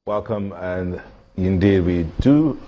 Welcome, and indeed we do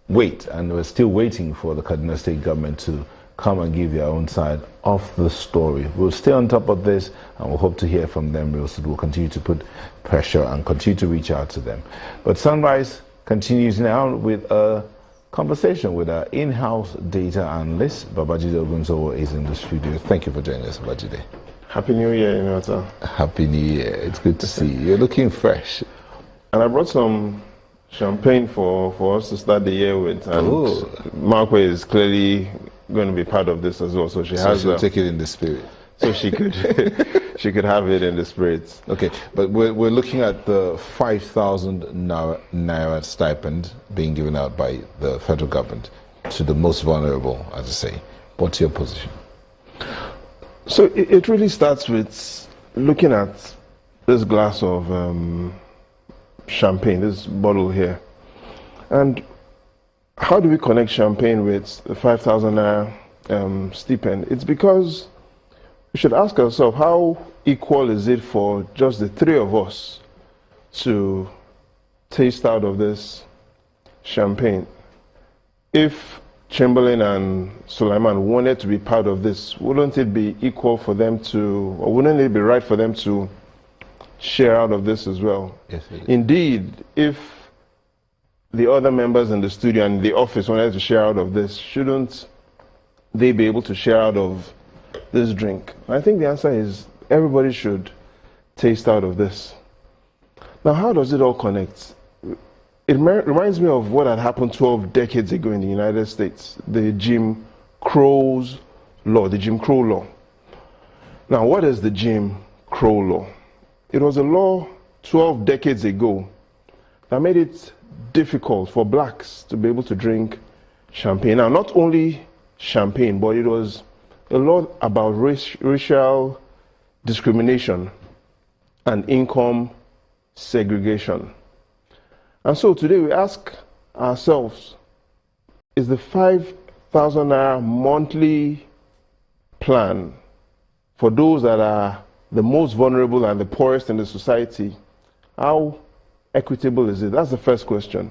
wait, and we're still waiting for the Kaduna State government to come and give their own side of the story. We'll stay on top of this, and we'll hope to hear from them. We'll continue to put pressure and continue to reach out to them. But Sunrise continues now with a conversation with our in-house data analyst. Babajide Ogunsanwo is in the studio. Thank you for joining us, Babajide. Happy New Year, Inota. Happy New Year. It's good to see you. You're looking fresh. And I brought some champagne for us to start the year with. And Markwe is clearly going to be part of this as well. So she'll take it in the spirit. So she could she could have it in the spirit. Okay, but we're looking at the 5,000 Naira stipend being given out by the federal government to the most vulnerable, as I say. What's your position? So it really starts with looking at this glass of champagne, this bottle here. And how do we connect champagne with the 5,000 Naira stipend? It's because we should ask ourselves, how equal is it for just the three of us to taste out of this champagne? If Chamberlain and Sulaiman wanted to be part of this, wouldn't it be equal for them to, or wouldn't it be right for them to share out of this as well? Yes, it is. Indeed, if the other members in the studio and the office wanted to share out of this, shouldn't they be able to share out of this drink? I think the answer is everybody should taste out of this. Now, how does it all connect? It reminds me of what had happened 12 decades ago in the United States, the Jim Crow law. Now, what is the Jim Crow law? It was a law 12 decades ago that made it difficult for blacks to be able to drink champagne. Now, not only champagne, but it was a law about racial discrimination and income segregation. And so today we ask ourselves, is the 5,000 Naira monthly plan for those that are the most vulnerable and the poorest in the society, how equitable is it? That's the first question.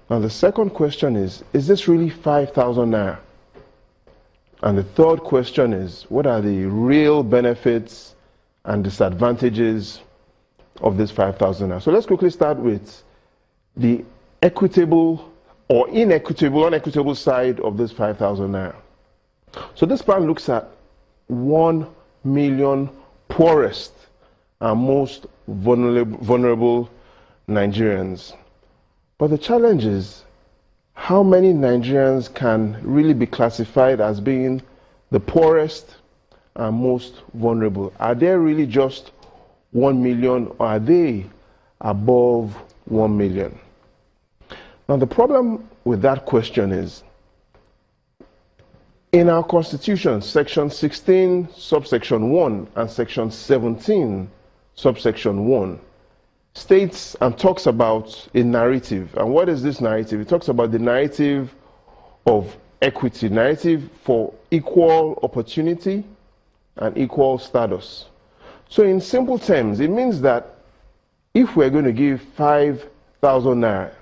Now the second question is this really 5,000 Naira? And the third question is, what are the real benefits and disadvantages of this 5,000 Naira? So let's quickly start with the equitable or unequitable side of this 5,000 Naira. So this plan looks at 1 million poorest and most vulnerable Nigerians. But the challenge is, how many Nigerians can really be classified as being the poorest and most vulnerable? Are there really just 1 million, or are they above 1 million? Now, the problem with that question is, in our Constitution, Section 16, subsection 1, and Section 17, subsection 1, states and talks about a narrative. And what is this narrative? It talks about the narrative of equity, narrative for equal opportunity and equal status. So in simple terms, it means that if we're going to give 5,000 Naira,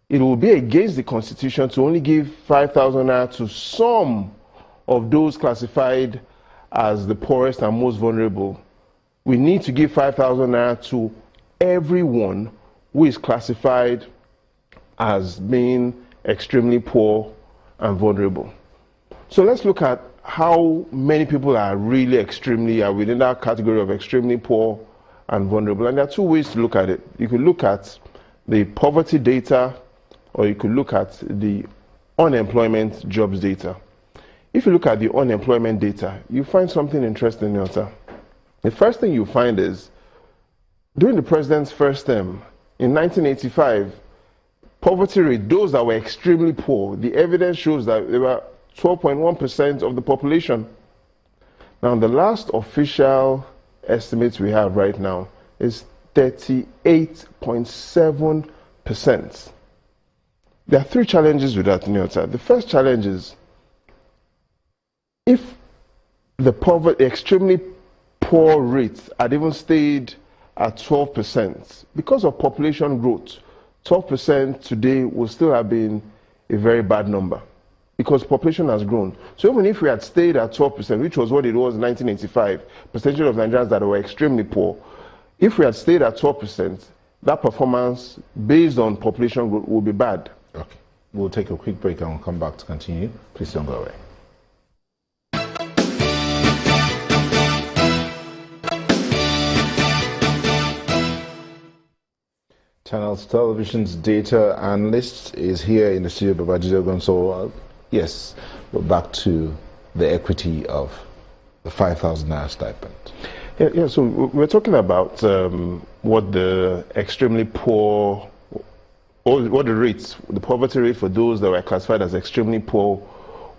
it will be against the Constitution to only give 5,000 Naira to some of those classified as the poorest and most vulnerable. We need to give 5,000 Naira to everyone who is classified as being extremely poor and vulnerable. So let's look at how many people are really are within that category of extremely poor and vulnerable. And there are two ways to look at it. You could look at the poverty data, or you could look at the unemployment jobs data. If you look at the unemployment data, you find something interesting, Nyota. The first thing you find is, during the president's first term, in 1985, poverty rate, those that were extremely poor, the evidence shows that they were 12.1% of the population. Now, the last official estimates we have right now is 38.7%. There are three challenges with that, Nyota. The first challenge is, if the extremely poor rates had even stayed at 12%, because of population growth, 12% today would still have been a very bad number because population has grown. So even if we had stayed at 12%, which was what it was in 1985, percentage of Nigerians that were extremely poor, if we had stayed at 12%, that performance based on population growth would be bad. Okay. We'll take a quick break and we'll come back to continue. Please don't go away. Channels Television's data analyst is here in the studio, Babajide Ogunsanwo. Yes, we're back to the equity of the 5,000 Naira stipend. Yeah, so we're talking about what the extremely poor, or what the rates, the poverty rate for those that were classified as extremely poor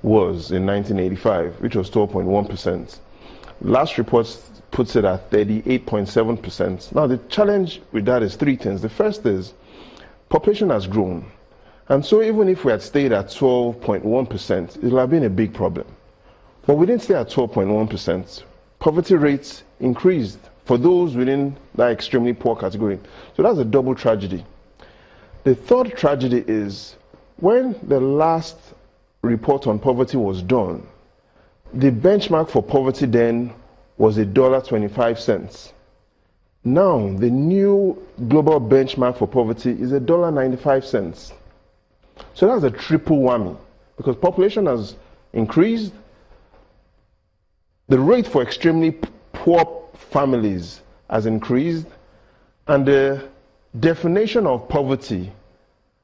was in 1985, which was 12.1%. Last report puts it at 38.7%. Now, the challenge with that is three things. The first is population has grown. And so even if we had stayed at 12.1%, it would have been a big problem. But we didn't stay at 12.1%. Poverty rates increased for those within that extremely poor category. So that's a double tragedy. The third tragedy is when the last report on poverty was done, the benchmark for poverty then was $1.25. Now, the new global benchmark for poverty is $1.95. So that's a triple whammy because population has increased, the rate for extremely poor families has increased, and the definition of poverty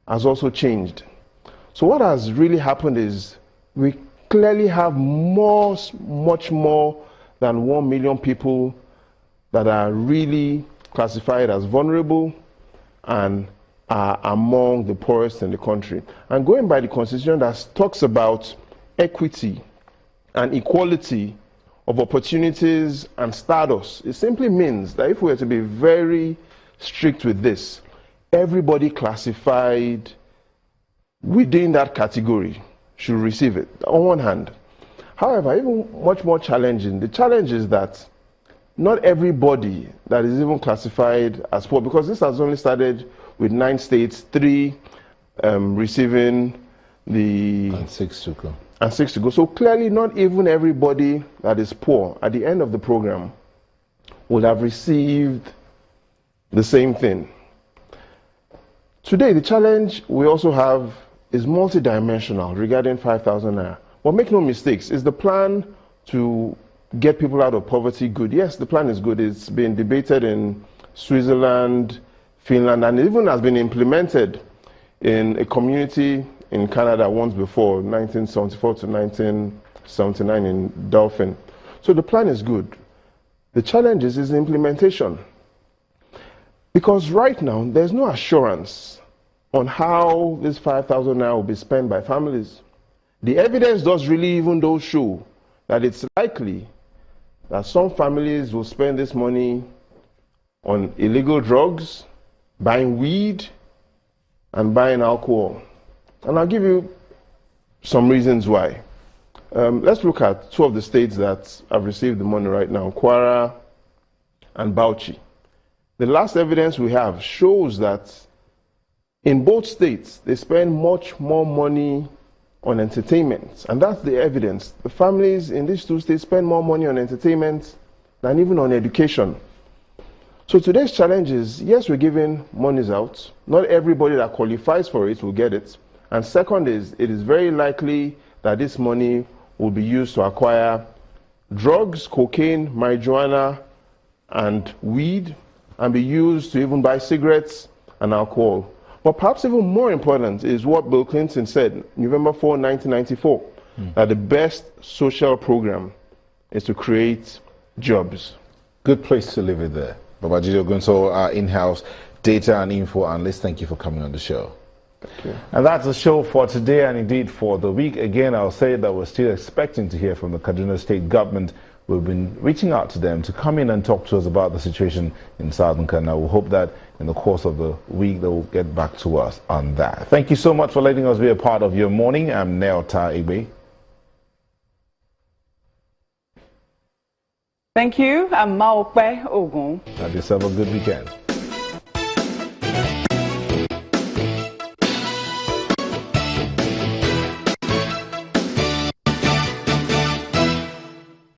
has also changed. So what has really happened is we clearly have much more than 1 million people that are really classified as vulnerable and are among the poorest in the country. And going by the constitution that talks about equity and equality of opportunities and status, it simply means that if we were to be very strict with this, everybody classified within that category should receive it, on one hand. However, even much more challenging, the challenge is that not everybody that is even classified as poor, because this has only started with 9 states, 3 receiving the... And 6 to go. And 6 to go. So clearly not even everybody that is poor at the end of the program will have received the same thing. Today, the challenge we also have is multidimensional regarding 5,000 Naira. But make no mistakes, is the plan to get people out of poverty good? Yes, the plan is good. It's been debated in Switzerland, Finland, and it even has been implemented in a community in Canada once before, 1974 to 1979 in Dauphin. So the plan is good. The challenge is the implementation. Because right now, there's no assurance on how this 5,000 Naira will be spent by families. The evidence does really even though show that it's likely that some families will spend this money on illegal drugs, buying weed, and buying alcohol. And I'll give you some reasons why. Let's look at 2 of the states that have received the money right now, Kwara and Bauchi. The last evidence we have shows that in both states, they spend much more money on entertainment. And that's the evidence. The families in these 2 states spend more money on entertainment than even on education. So today's challenge is, yes, we're giving monies out. Not everybody that qualifies for it will get it. And second is, it is very likely that this money will be used to acquire drugs, cocaine, marijuana, and weed, and be used to even buy cigarettes and alcohol. But perhaps even more important is what Bill Clinton said, November 4, 1994, that the best social program is to create jobs. Good place to leave it there. Babajide Ogunsanwo, our in-house data and info analyst, thank you for coming on the show. Thank you. And that's the show for today and indeed for the week. Again, I'll say that we're still expecting to hear from the Kaduna State government. We've been reaching out to them to come in and talk to us about the situation in Southern Kaduna. We hope that in the course of the week they will get back to us on that. Thank you so much for letting us be a part of your morning. I'm Neota Igbe. Thank you. I'm Maokpe Ogun. Have yourself a good weekend.